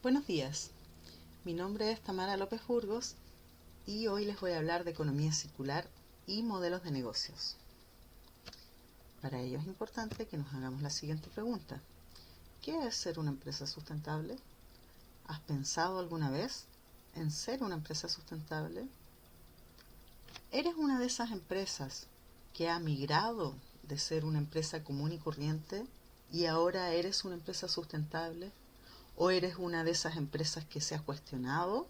Buenos días, mi nombre es Tamara López Burgos y hoy les voy a hablar de economía circular y modelos de negocios. Para ello es importante que nos hagamos la siguiente pregunta. ¿Qué es ser una empresa sustentable? ¿Has pensado alguna vez en ser una empresa sustentable? ¿Eres una de esas empresas que ha migrado de ser una empresa común y corriente y ahora eres una empresa sustentable? ¿O eres una de esas empresas que se ha cuestionado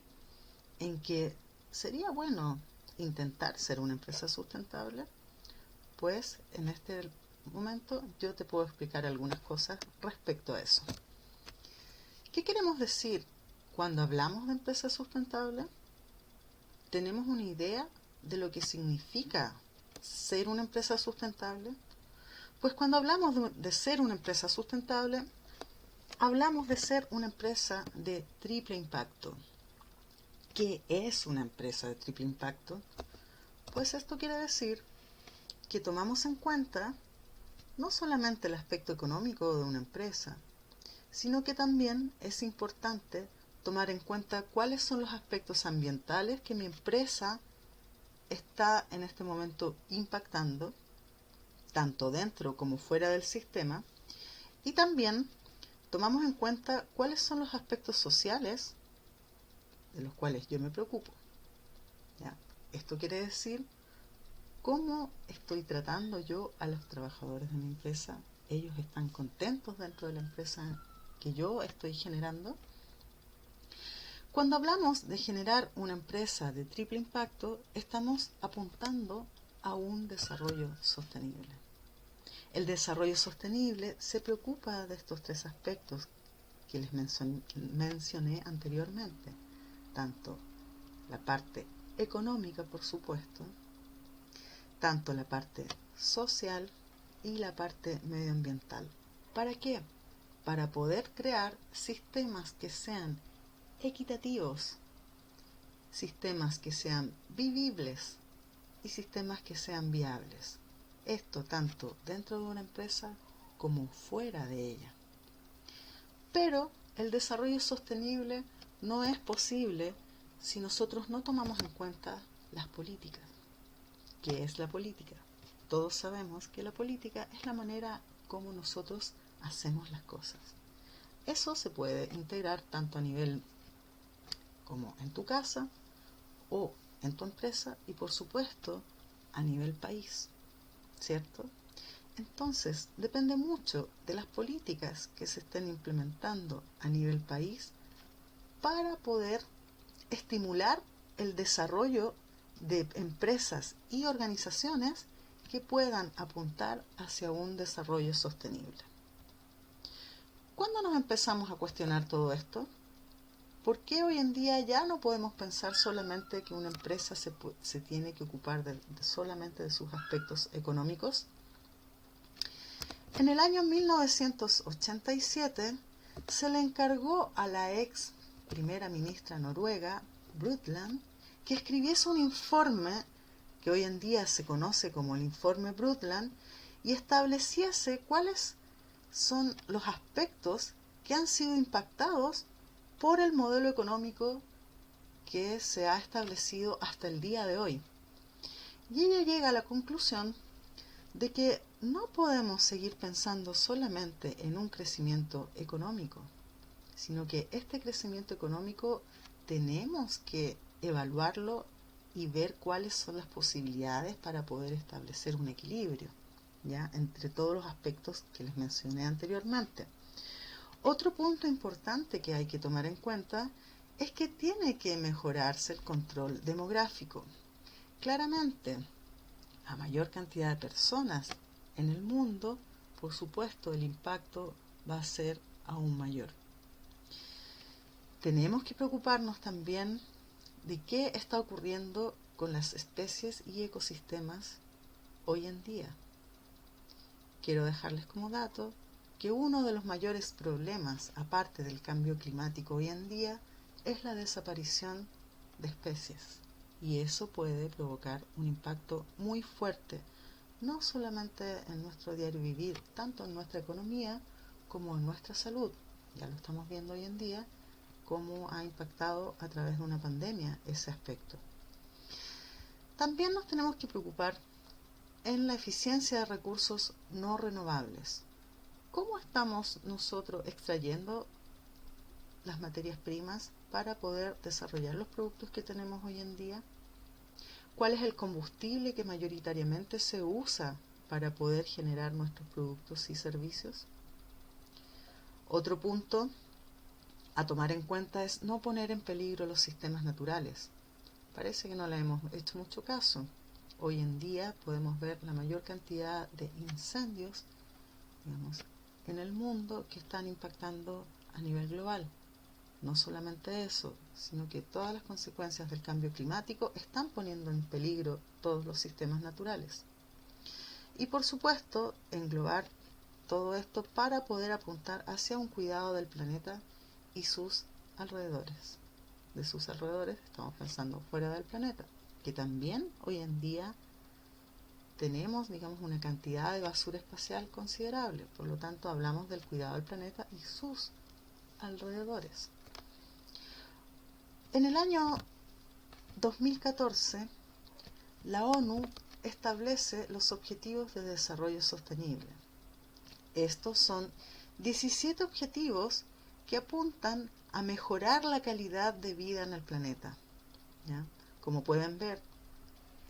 en que sería bueno intentar ser una empresa sustentable? Pues en este momento yo te puedo explicar algunas cosas respecto a eso. ¿Qué queremos decir cuando hablamos de empresa sustentable? ¿Tenemos una idea de lo que significa ser una empresa sustentable? Pues cuando hablamos de ser una empresa sustentable, hablamos de ser una empresa de triple impacto. ¿Qué es una empresa de triple impacto? Pues esto quiere decir que tomamos en cuenta no solamente el aspecto económico de una empresa, sino que también es importante tomar en cuenta cuáles son los aspectos ambientales que mi empresa está en este momento impactando, tanto dentro como fuera del sistema, y también tomamos en cuenta cuáles son los aspectos sociales de los cuales yo me preocupo. ¿Ya? Esto quiere decir cómo estoy tratando yo a los trabajadores de mi empresa. Ellos están contentos dentro de la empresa que yo estoy generando. Cuando hablamos de generar una empresa de triple impacto, estamos apuntando a un desarrollo sostenible. El desarrollo sostenible se preocupa de estos tres aspectos que les mencioné anteriormente, tanto la parte económica, por supuesto, tanto la parte social y la parte medioambiental. ¿Para qué? Para poder crear sistemas que sean equitativos, sistemas que sean vivibles y sistemas que sean viables. Esto tanto dentro de una empresa como fuera de ella. Pero el desarrollo sostenible no es posible si nosotros no tomamos en cuenta las políticas. ¿Qué es la política? Todos sabemos que la política es la manera como nosotros hacemos las cosas. Eso se puede integrar tanto a nivel como en tu casa o en tu empresa y por supuesto a nivel país, ¿cierto? Entonces depende mucho de las políticas que se estén implementando a nivel país para poder estimular el desarrollo de empresas y organizaciones que puedan apuntar hacia un desarrollo sostenible. ¿Cuándo nos empezamos a cuestionar todo esto? ¿Por qué hoy en día ya no podemos pensar solamente que una empresa se tiene que ocupar solamente de sus aspectos económicos? En el año 1987 se le encargó a la ex primera ministra noruega, Brundtland, que escribiese un informe que hoy en día se conoce como el informe Brundtland y estableciese cuáles son los aspectos que han sido impactados por el modelo económico que se ha establecido hasta el día de hoy. Y ella llega a la conclusión de que no podemos seguir pensando solamente en un crecimiento económico, sino que este crecimiento económico tenemos que evaluarlo y ver cuáles son las posibilidades para poder establecer un equilibrio, ¿ya? Entre todos los aspectos que les mencioné anteriormente. Otro punto importante que hay que tomar en cuenta es que tiene que mejorarse el control demográfico. Claramente, a mayor cantidad de personas en el mundo, por supuesto, el impacto va a ser aún mayor. Tenemos que preocuparnos también de qué está ocurriendo con las especies y ecosistemas hoy en día. Quiero dejarles como dato que uno de los mayores problemas, aparte del cambio climático hoy en día, es la desaparición de especies. Y eso puede provocar un impacto muy fuerte, no solamente en nuestro diario vivir, tanto en nuestra economía como en nuestra salud. Ya lo estamos viendo hoy en día, cómo ha impactado a través de una pandemia ese aspecto. También nos tenemos que preocupar en la eficiencia de recursos no renovables. ¿Cómo estamos nosotros extrayendo las materias primas para poder desarrollar los productos que tenemos hoy en día? ¿Cuál es el combustible que mayoritariamente se usa para poder generar nuestros productos y servicios? Otro punto a tomar en cuenta es no poner en peligro los sistemas naturales. Parece que no le hemos hecho mucho caso. Hoy en día podemos ver la mayor cantidad de incendios, digamos, en el mundo que están impactando a nivel global. No solamente eso, sino que todas las consecuencias del cambio climático están poniendo en peligro todos los sistemas naturales. Y por supuesto, englobar todo esto para poder apuntar hacia un cuidado del planeta y sus alrededores. De sus alrededores estamos pensando fuera del planeta, que también hoy en día tenemos, digamos, una cantidad de basura espacial considerable. Por lo tanto, hablamos del cuidado del planeta y sus alrededores. En el año 2014, la ONU establece los Objetivos de Desarrollo Sostenible. Estos son 17 objetivos que apuntan a mejorar la calidad de vida en el planeta, ¿ya? Como pueden ver,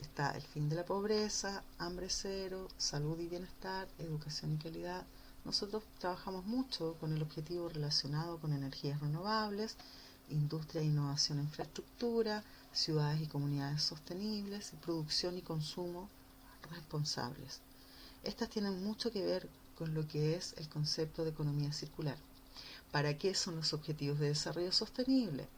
está el fin de la pobreza, hambre cero, salud y bienestar, educación y calidad. Nosotros trabajamos mucho con el objetivo relacionado con energías renovables, industria e innovación en infraestructura, ciudades y comunidades sostenibles, y producción y consumo responsables. Estas tienen mucho que ver con lo que es el concepto de economía circular. ¿Para qué son los objetivos de desarrollo sostenible?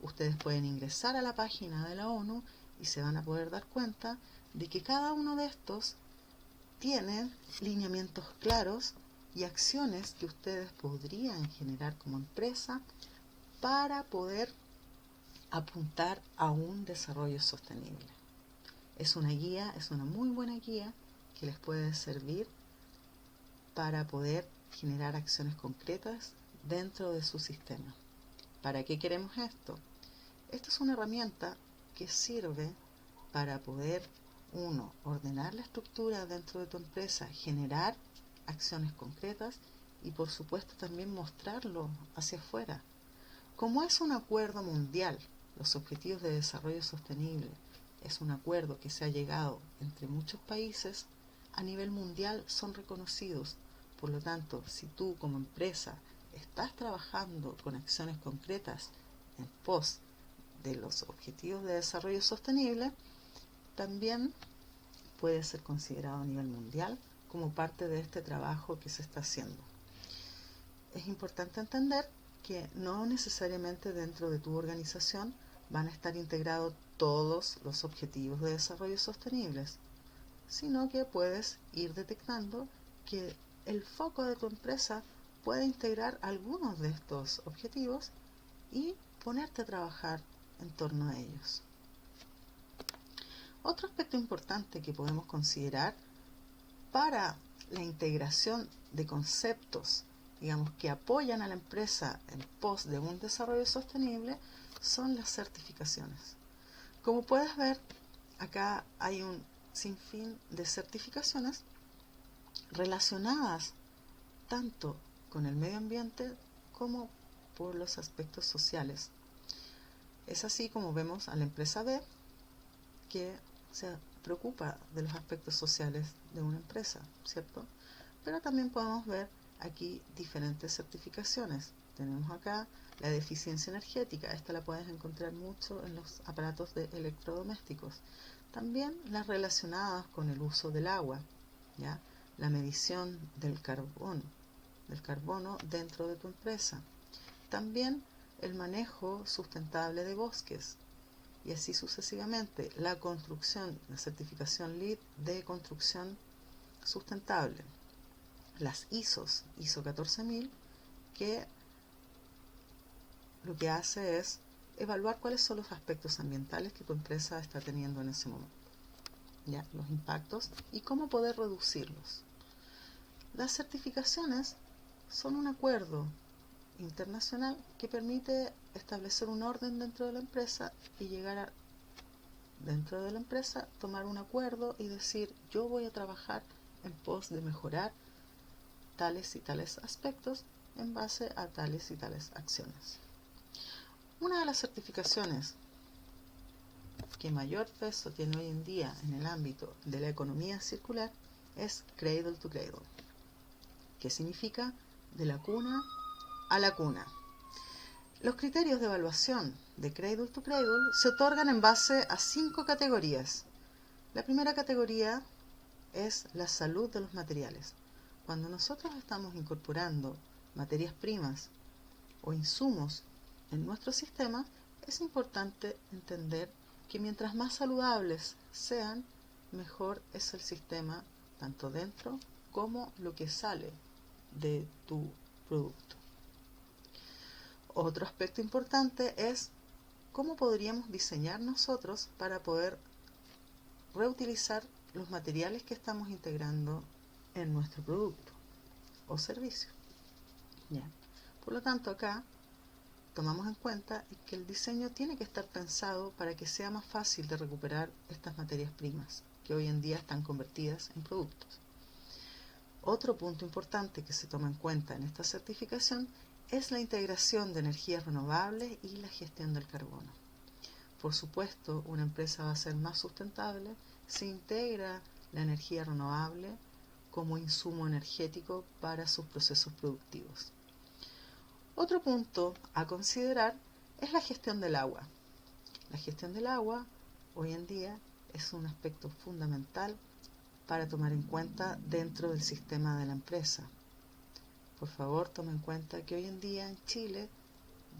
Ustedes pueden ingresar a la página de la ONU y se van a poder dar cuenta de que cada uno de estos tiene lineamientos claros y acciones que ustedes podrían generar como empresa para poder apuntar a un desarrollo sostenible. Es una guía, es una muy buena guía que les puede servir para poder generar acciones concretas dentro de su sistema. ¿Para qué queremos esto? Esto es una herramienta que sirve para poder, uno, ordenar la estructura dentro de tu empresa, generar acciones concretas y por supuesto también mostrarlo hacia afuera. Como es un acuerdo mundial, los Objetivos de Desarrollo Sostenible es un acuerdo que se ha llegado entre muchos países, a nivel mundial son reconocidos. Por lo tanto, si tú como empresa estás trabajando con acciones concretas en pos de los Objetivos de Desarrollo Sostenible, también puede ser considerado a nivel mundial como parte de este trabajo que se está haciendo. Es importante entender que no necesariamente dentro de tu organización van a estar integrados todos los objetivos de desarrollo sostenibles, sino que puedes ir detectando que el foco de tu empresa puede integrar algunos de estos objetivos y ponerte a trabajar en torno a ellos. Otro aspecto importante que podemos considerar para la integración de conceptos, digamos, que apoyan a la empresa en pos de un desarrollo sostenible son las certificaciones. Como puedes ver, acá hay un sinfín de certificaciones relacionadas tanto con el medio ambiente como por los aspectos sociales. Es así como vemos a la empresa B que se preocupa de los aspectos sociales de una empresa, ¿cierto? Pero también podemos ver aquí diferentes certificaciones. Tenemos acá la de eficiencia energética, esta la puedes encontrar mucho en los aparatos de electrodomésticos. También las relacionadas con el uso del agua, ¿ya? La medición del carbono dentro de tu empresa. También el manejo sustentable de bosques, y así sucesivamente. La construcción, la certificación LEED de construcción sustentable. Las ISO 14000, que lo que hace es evaluar cuáles son los aspectos ambientales que tu empresa está teniendo en ese momento, ¿ya? Los impactos y cómo poder reducirlos. Las certificaciones son un acuerdo internacional que permite establecer un orden dentro de la empresa y llegar a, dentro de la empresa, tomar un acuerdo y decir: yo voy a trabajar en pos de mejorar tales y tales aspectos en base a tales y tales acciones. Una de las certificaciones que mayor peso tiene hoy en día en el ámbito de la economía circular es Cradle to Cradle, que significa de la cuna a la cuna. Los criterios de evaluación de Cradle to Cradle se otorgan en base a 5 categorías. La primera categoría es la salud de los materiales. Cuando nosotros estamos incorporando materias primas o insumos en nuestro sistema, es importante entender que mientras más saludables sean, mejor es el sistema, tanto dentro como lo que sale de tu producto. Otro aspecto importante es cómo podríamos diseñar nosotros para poder reutilizar los materiales que estamos integrando en nuestro producto o servicio. Bien. Por lo tanto, acá tomamos en cuenta que el diseño tiene que estar pensado para que sea más fácil de recuperar estas materias primas que hoy en día están convertidas en productos. Otro punto importante que se toma en cuenta en esta certificación es la integración de energías renovables y la gestión del carbono. Por supuesto, una empresa va a ser más sustentable si integra la energía renovable como insumo energético para sus procesos productivos. Otro punto a considerar es la gestión del agua. La gestión del agua hoy en día es un aspecto fundamental para tomar en cuenta dentro del sistema de la empresa. Por favor, tome en cuenta que hoy en día en Chile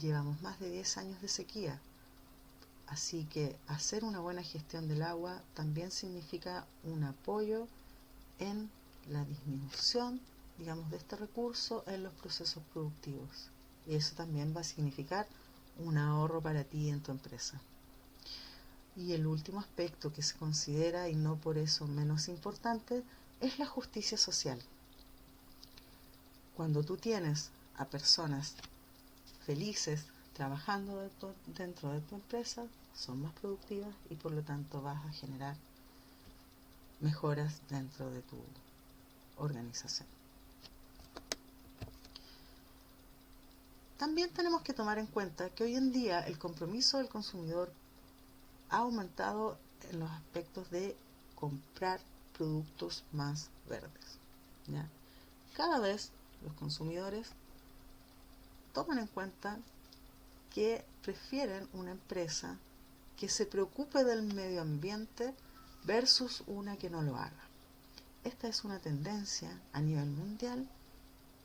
llevamos más de 10 años de sequía. Así que hacer una buena gestión del agua también significa un apoyo en la disminución, digamos, de este recurso en los procesos productivos. Y eso también va a significar un ahorro para ti en tu empresa. Y el último aspecto que se considera, y no por eso menos importante, es la justicia social. Cuando tú tienes a personas felices trabajando dentro de tu empresa, son más productivas y por lo tanto vas a generar mejoras dentro de tu organización. También tenemos que tomar en cuenta que hoy en día el compromiso del consumidor ha aumentado en los aspectos de comprar productos más verdes, ¿ya? Cada vez los consumidores toman en cuenta que prefieren una empresa que se preocupe del medio ambiente versus una que no lo haga. Esta es una tendencia a nivel mundial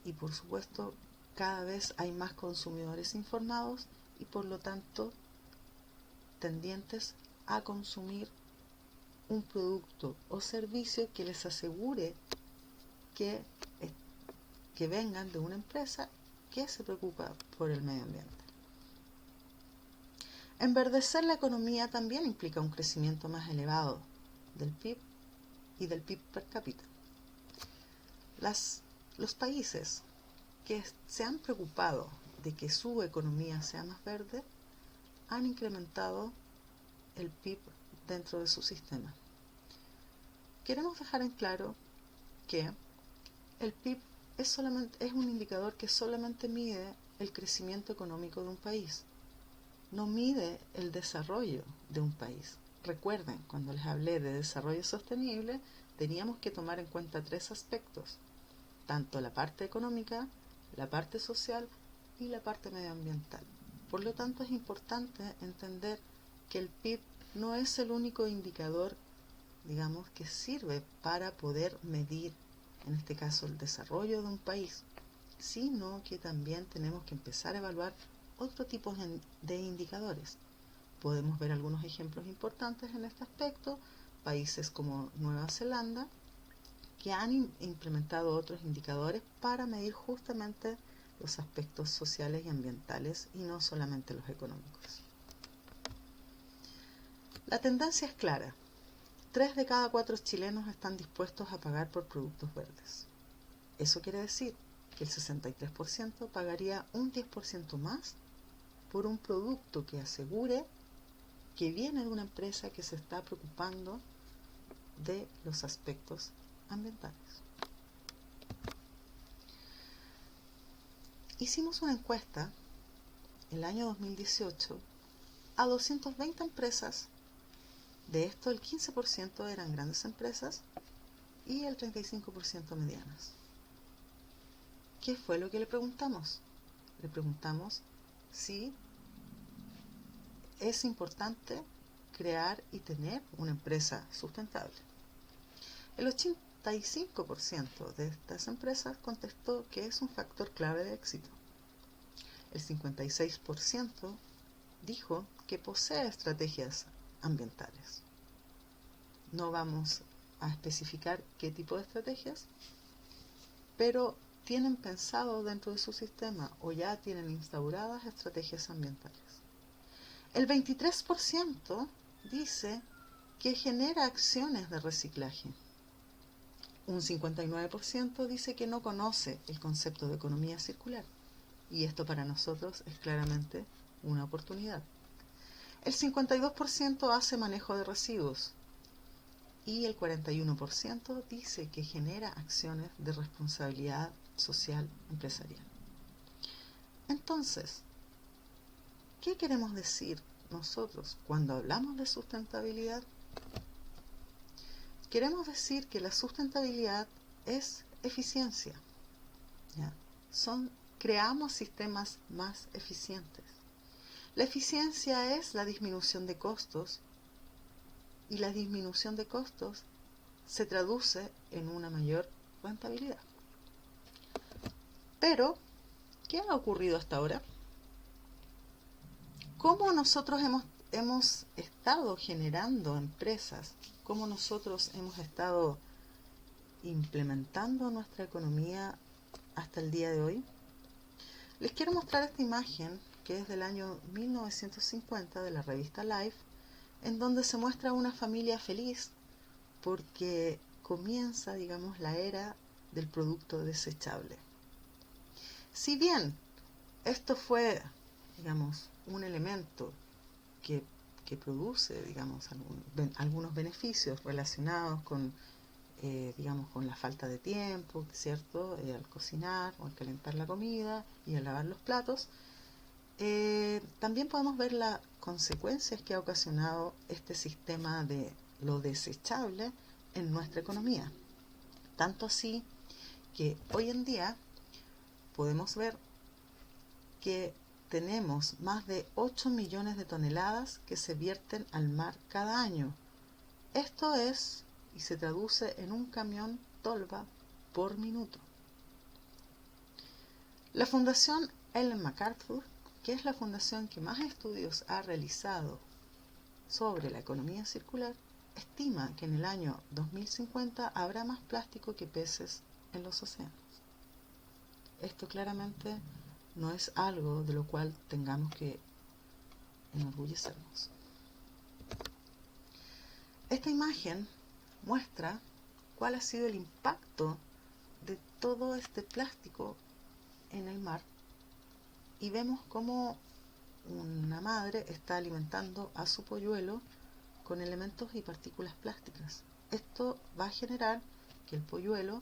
y por supuesto cada vez hay más consumidores informados y por lo tanto tendientes a consumir un producto o servicio que les asegure que vengan de una empresa que se preocupa por el medio ambiente. Enverdecer la economía también implica un crecimiento más elevado del PIB y del PIB per cápita. Los países que se han preocupado de que su economía sea más verde han incrementado el PIB dentro de su sistema. Queremos dejar en claro que el PIB es un indicador que solamente mide el crecimiento económico de un país, no mide el desarrollo de un país. Recuerden, cuando les hablé de desarrollo sostenible, teníamos que tomar en cuenta 3 aspectos, tanto la parte económica, la parte social y la parte medioambiental. Por lo tanto, es importante entender que el PIB no es el único indicador, digamos, que sirve para poder medir, en este caso, el desarrollo de un país, sino que también tenemos que empezar a evaluar otro tipo de indicadores. Podemos ver algunos ejemplos importantes en este aspecto, países como Nueva Zelanda, que han implementado otros indicadores para medir justamente los aspectos sociales y ambientales y no solamente los económicos. La tendencia es clara. 3 de cada 4 chilenos están dispuestos a pagar por productos verdes. Eso quiere decir que el 63% pagaría un 10% más por un producto que asegure que viene de una empresa que se está preocupando de los aspectos ambientales. Hicimos una encuesta el año 2018 a 220 empresas. De esto el 15% eran grandes empresas y el 35% medianas. ¿Qué fue lo que le preguntamos? Le preguntamos si es importante crear y tener una empresa sustentable. El 85% de estas empresas contestó que es un factor clave de éxito. El 56% dijo que posee estrategias ambientales. No vamos a especificar qué tipo de estrategias, pero tienen pensado dentro de su sistema o ya tienen instauradas estrategias ambientales. El 23% dice que genera acciones de reciclaje. Un 59% dice que no conoce el concepto de economía circular, y esto para nosotros es claramente una oportunidad. El 52% hace manejo de residuos y el 41% dice que genera acciones de responsabilidad social empresarial. Entonces, ¿qué queremos decir nosotros cuando hablamos de sustentabilidad? Queremos decir que la sustentabilidad es eficiencia. ¿Ya? Creamos sistemas más eficientes. La eficiencia es la disminución de costos y la disminución de costos se traduce en una mayor rentabilidad. Pero, ¿qué ha ocurrido hasta ahora? ¿Cómo nosotros hemos estado generando empresas? ¿Cómo nosotros hemos estado implementando nuestra economía hasta el día de hoy? Les quiero mostrar esta imagen que es del año 1950 de la revista Life, en donde se muestra una familia feliz porque comienza, digamos, la era del producto desechable. Si bien esto fue, digamos, un elemento que produce, digamos, algunos beneficios relacionados con, digamos, con la falta de tiempo, ¿cierto? Al cocinar o al calentar la comida y al lavar los platos, también podemos ver las consecuencias que ha ocasionado este sistema de lo desechable en nuestra economía. Tanto así que hoy en día podemos ver que tenemos más de 8 millones de toneladas que se vierten al mar cada año. Esto es, y se traduce en un camión tolva por minuto. La Fundación Ellen MacArthur, que es la fundación que más estudios ha realizado sobre la economía circular, estima que en el año 2050 habrá más plástico que peces en los océanos. Esto claramente no es algo de lo cual tengamos que enorgullecernos. Esta imagen muestra cuál ha sido el impacto de todo este plástico en el mar y vemos cómo una madre está alimentando a su polluelo con elementos y partículas plásticas. Esto va a generar que el polluelo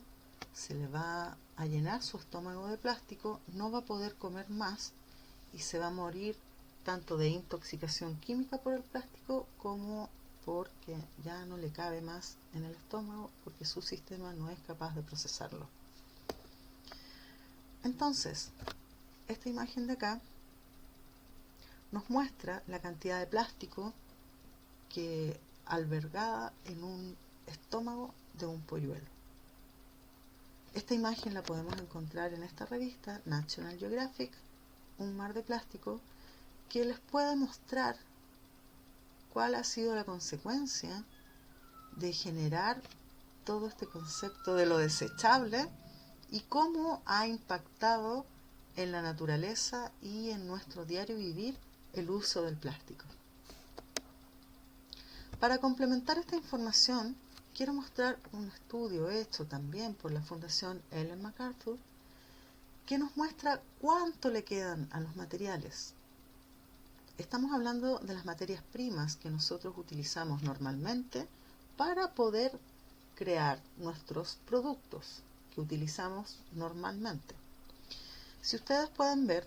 se le va a llenar su estómago de plástico, no va a poder comer más y se va a morir tanto de intoxicación química por el plástico como porque ya no le cabe más en el estómago porque su sistema no es capaz de procesarlo. Entonces, esta imagen de acá nos muestra la cantidad de plástico que albergada en un estómago de un polluelo. Esta imagen la podemos encontrar en esta revista National Geographic, Un mar de plástico, que les puede mostrar cuál ha sido la consecuencia de generar todo este concepto de lo desechable y cómo ha impactado en la naturaleza y en nuestro diario vivir el uso del plástico. Para complementar esta información, quiero mostrar un estudio hecho también por la Fundación Ellen MacArthur, que nos muestra cuánto le quedan a los materiales. Estamos hablando de las materias primas que nosotros utilizamos normalmente para poder crear nuestros productos que utilizamos normalmente. Si ustedes pueden ver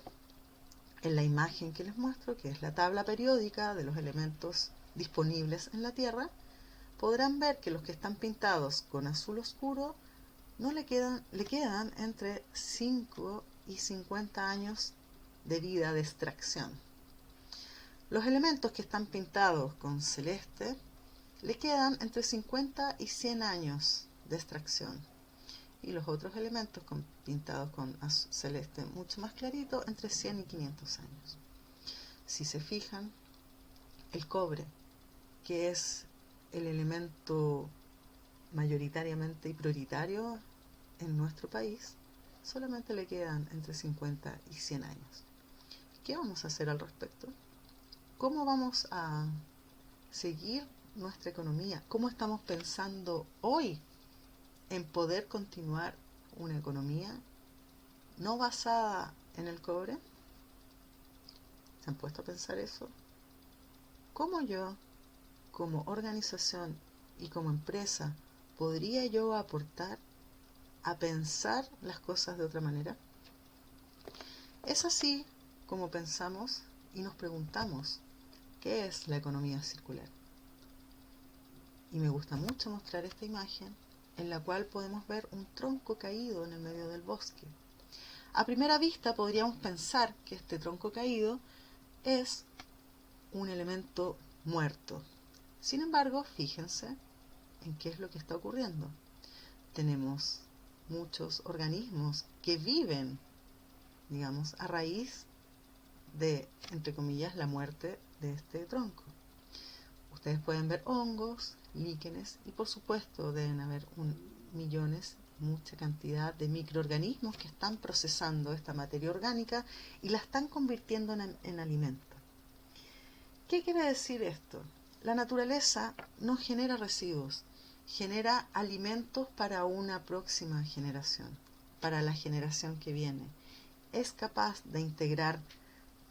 en la imagen que les muestro, que es la tabla periódica de los elementos disponibles en la Tierra, podrán ver que los que están pintados con azul oscuro le quedan entre 5 y 50 años de vida de extracción. Los elementos que están pintados con celeste le quedan entre 50 y 100 años de extracción. Y los otros elementos pintados con celeste mucho más clarito, entre 100 y 500 años. Si se fijan, el cobre, que es el elemento mayoritariamente y prioritario en nuestro país, solamente le quedan entre 50 y 100 años. ¿Qué vamos a hacer al respecto? ¿Cómo vamos a seguir nuestra economía? ¿Cómo estamos pensando hoy en poder continuar una economía no basada en el cobre? ¿Se han puesto a pensar eso? ¿Cómo yo, como organización y como empresa, podría yo aportar a pensar las cosas de otra manera? Es así como pensamos y nos preguntamos, ¿qué es la economía circular? Y me gusta mucho mostrar esta imagen en la cual podemos ver un tronco caído en el medio del bosque. A primera vista podríamos pensar que este tronco caído es un elemento muerto. Sin embargo, fíjense en qué es lo que está ocurriendo. Tenemos muchos organismos que viven, digamos, a raíz de, entre comillas, la muerte de este tronco. Ustedes pueden ver hongos, líquenes y por supuesto deben haber millones, mucha cantidad de microorganismos que están procesando esta materia orgánica y la están convirtiendo en alimento. ¿Qué quiere decir esto? La naturaleza no genera residuos, genera alimentos para una próxima generación, para la generación que viene. Es capaz de integrar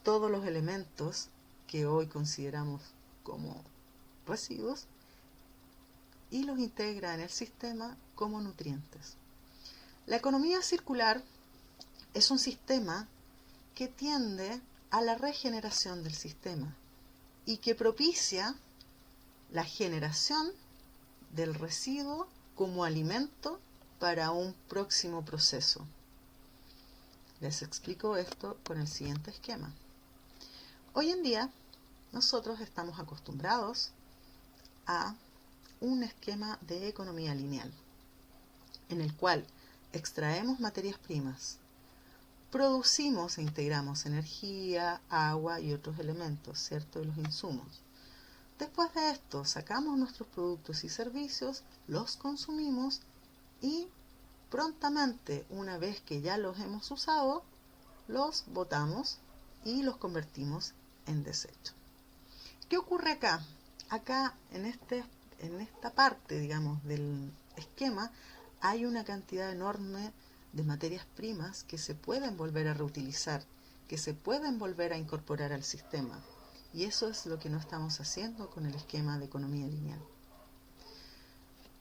todos los elementos que hoy consideramos como residuos y los integra en el sistema como nutrientes. La economía circular es un sistema que tiende a la regeneración del sistema y que propicia la generación del residuo como alimento para un próximo proceso. Les explico esto con el siguiente esquema. Hoy en día nosotros estamos acostumbrados a un esquema de economía lineal, en el cual extraemos materias primas, producimos e integramos energía, agua y otros elementos, ¿cierto? Y los insumos. Después de esto, sacamos nuestros productos y servicios, los consumimos y prontamente, una vez que ya los hemos usado, los botamos y los convertimos en desecho. ¿Qué ocurre acá? Acá, en esta parte, digamos, del esquema, hay una cantidad enorme de materias primas que se pueden volver a reutilizar, que se pueden volver a incorporar al sistema. Y eso es lo que no estamos haciendo con el esquema de economía lineal.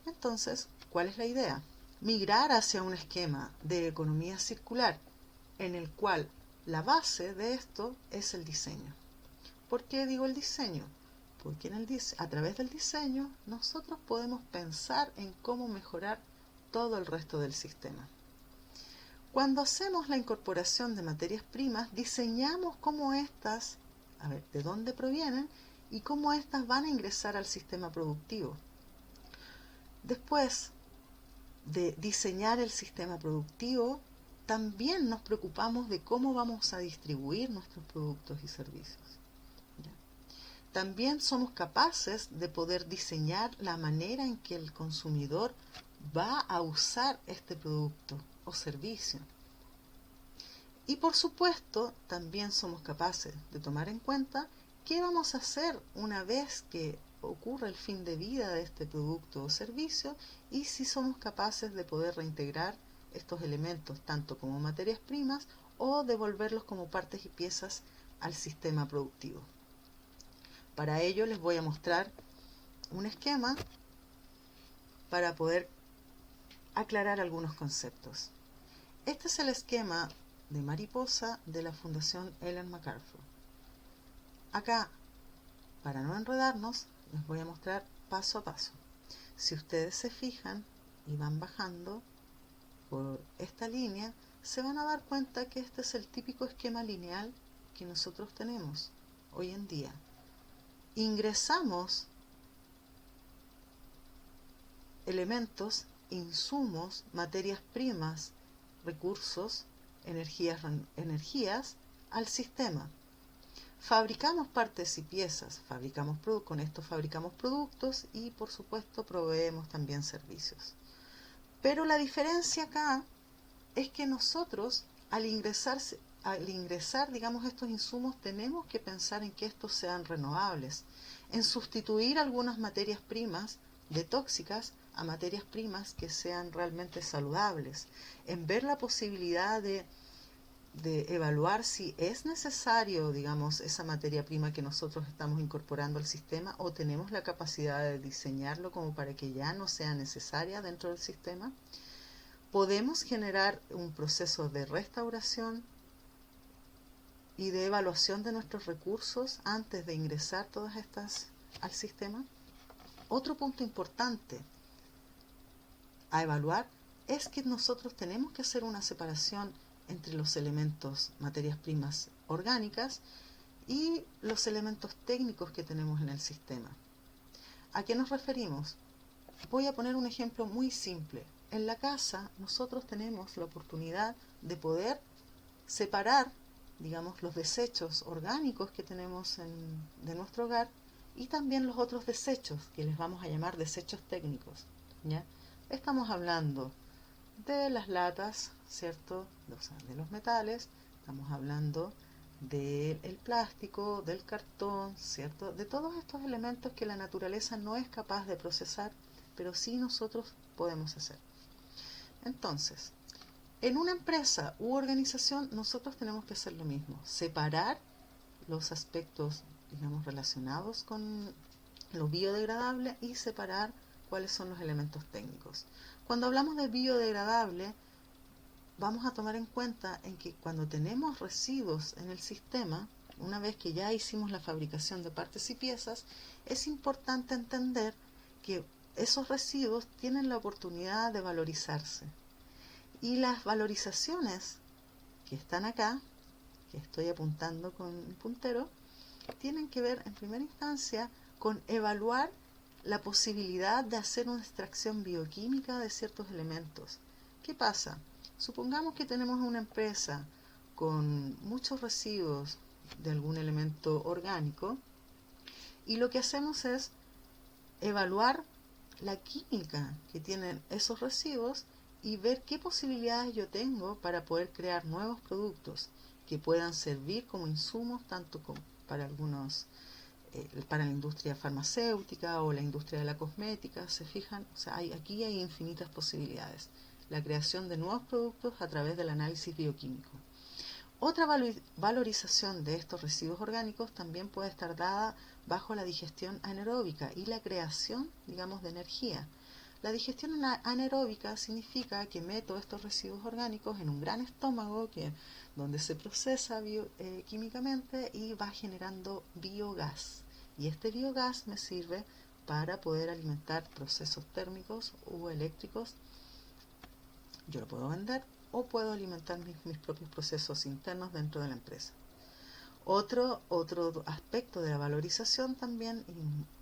Entonces, ¿cuál es la idea? Migrar hacia un esquema de economía circular en el cual la base de esto es el diseño. ¿Por qué digo el diseño? Porque a través del diseño nosotros podemos pensar en cómo mejorar todo el resto del sistema. Cuando hacemos la incorporación de materias primas, diseñamos cómo estas, de dónde provienen y cómo estas van a ingresar al sistema productivo. Después de diseñar el sistema productivo, también nos preocupamos de cómo vamos a distribuir nuestros productos y servicios. También somos capaces de poder diseñar la manera en que el consumidor va a usar este producto o servicio. Y por supuesto, también somos capaces de tomar en cuenta qué vamos a hacer una vez que ocurra el fin de vida de este producto o servicio y si somos capaces de poder reintegrar estos elementos tanto como materias primas o devolverlos como partes y piezas al sistema productivo. Para ello les voy a mostrar un esquema para poder aclarar algunos conceptos. Este es el esquema de mariposa de la Fundación Ellen MacArthur. Acá, para no enredarnos, les voy a mostrar paso a paso. Si ustedes se fijan y van bajando por esta línea, se van a dar cuenta que este es el típico esquema lineal que nosotros tenemos hoy en día. Ingresamos elementos, insumos, materias primas, recursos, energías al sistema. Fabricamos partes y piezas, con esto fabricamos productos y por supuesto proveemos también servicios. Pero la diferencia acá es que nosotros al ingresar digamos, estos insumos tenemos que pensar en que estos sean renovables, en sustituir algunas materias primas de tóxicas a materias primas que sean realmente saludables, en ver la posibilidad de evaluar si es necesario, digamos, esa materia prima que nosotros estamos incorporando al sistema o tenemos la capacidad de diseñarlo como para que ya no sea necesaria dentro del sistema. Podemos generar un proceso de restauración y de evaluación de nuestros recursos antes de ingresar todas estas al sistema. Otro punto importante a evaluar es que nosotros tenemos que hacer una separación entre los elementos, materias primas orgánicas y los elementos técnicos que tenemos en el sistema. ¿A qué nos referimos? Voy a poner un ejemplo muy simple. En la casa nosotros tenemos la oportunidad de poder separar, digamos, los desechos orgánicos que tenemos de nuestro hogar y también los otros desechos, que les vamos a llamar desechos técnicos, ¿ya? Estamos hablando de las latas, ¿cierto? De los metales, estamos hablando del plástico, del cartón, ¿cierto? De todos estos elementos que la naturaleza no es capaz de procesar, pero sí nosotros podemos hacer. Entonces, en una empresa u organización nosotros tenemos que hacer lo mismo, separar los aspectos, digamos, relacionados con lo biodegradable y separar cuáles son los elementos técnicos. Cuando hablamos de biodegradable, vamos a tomar en cuenta en que cuando tenemos residuos en el sistema, una vez que ya hicimos la fabricación de partes y piezas, es importante entender que esos residuos tienen la oportunidad de valorizarse. Y las valorizaciones que están acá, que estoy apuntando con un puntero, tienen que ver en primera instancia con evaluar la posibilidad de hacer una extracción bioquímica de ciertos elementos. ¿Qué pasa? Supongamos que tenemos una empresa con muchos residuos de algún elemento orgánico y lo que hacemos es evaluar la química que tienen esos residuos y ver qué posibilidades yo tengo para poder crear nuevos productos que puedan servir como insumos tanto como para algunos para la industria farmacéutica o la industria de la cosmética. ¿Se fijan? O sea, aquí hay infinitas posibilidades. La creación de nuevos productos a través del análisis bioquímico. Otra valorización de estos residuos orgánicos también puede estar dada bajo la digestión anaeróbica y la creación, digamos, de energía. La digestión anaeróbica significa que meto estos residuos orgánicos en un gran estómago donde se procesa químicamente y va generando biogás. Y este biogás me sirve para poder alimentar procesos térmicos o eléctricos. Yo lo puedo vender o puedo alimentar mis propios procesos internos dentro de la empresa. Otro aspecto de la valorización también,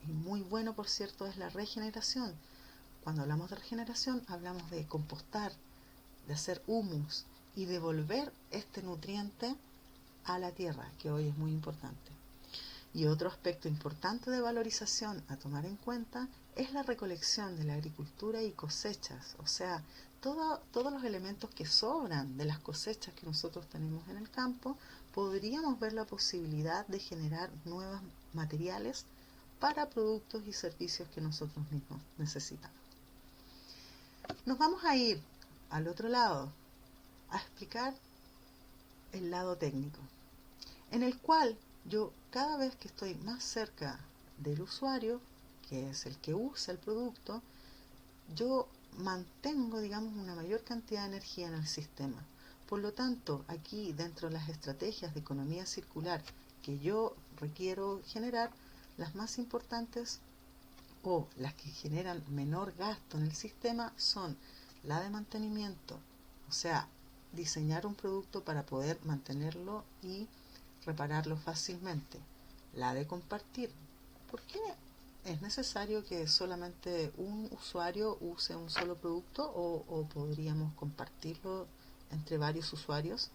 y muy bueno por cierto, es la regeneración. Cuando hablamos de regeneración, hablamos de compostar, de hacer humus y devolver este nutriente a la tierra, que hoy es muy importante. Y otro aspecto importante de valorización a tomar en cuenta es la recolección de la agricultura y cosechas, o sea, todos los elementos que sobran de las cosechas que nosotros tenemos en el campo, podríamos ver la posibilidad de generar nuevos materiales para productos y servicios que nosotros mismos necesitamos. Nos vamos a ir al otro lado a explicar el lado técnico, en el cual yo cada vez que estoy más cerca del usuario, que es el que usa el producto, yo mantengo, digamos, una mayor cantidad de energía en el sistema. Por lo tanto, aquí dentro de las estrategias de economía circular que yo requiero generar, las más importantes o las que generan menor gasto en el sistema son la de mantenimiento, o sea, diseñar un producto para poder mantenerlo y repararlo fácilmente. La de compartir. ¿Por qué es necesario que solamente un usuario use un solo producto o podríamos compartirlo entre varios usuarios?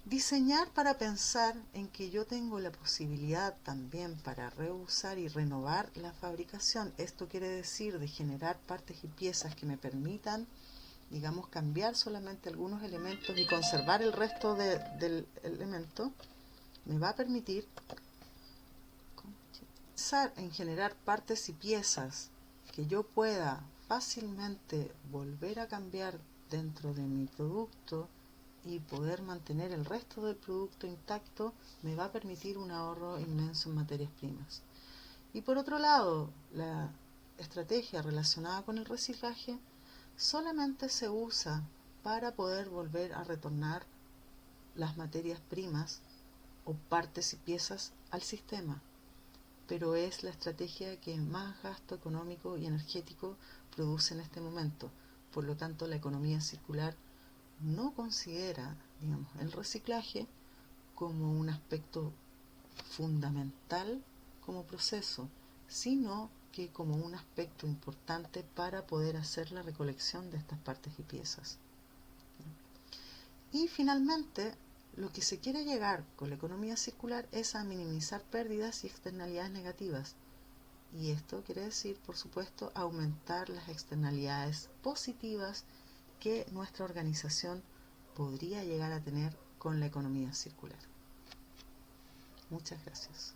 Diseñar para pensar en que yo tengo la posibilidad también para reusar y renovar la fabricación. Esto quiere decir de generar partes y piezas que me permitan, digamos, cambiar solamente algunos elementos y conservar el resto del elemento. Me va a permitir pensar en generar partes y piezas que yo pueda fácilmente volver a cambiar dentro de mi producto y poder mantener el resto del producto intacto. Me va a permitir un ahorro inmenso en materias primas. Y por otro lado, la estrategia relacionada con el reciclaje solamente se usa para poder volver a retornar las materias primas o partes y piezas al sistema, pero es la estrategia que más gasto económico y energético produce en este momento. Por lo tanto, la economía circular no considera, digamos, el reciclaje como un aspecto fundamental como proceso, sino que como un aspecto importante para poder hacer la recolección de estas partes y piezas. Y finalmente, lo que se quiere llegar con la economía circular es a minimizar pérdidas y externalidades negativas. Y esto quiere decir, por supuesto, aumentar las externalidades positivas que nuestra organización podría llegar a tener con la economía circular. Muchas gracias.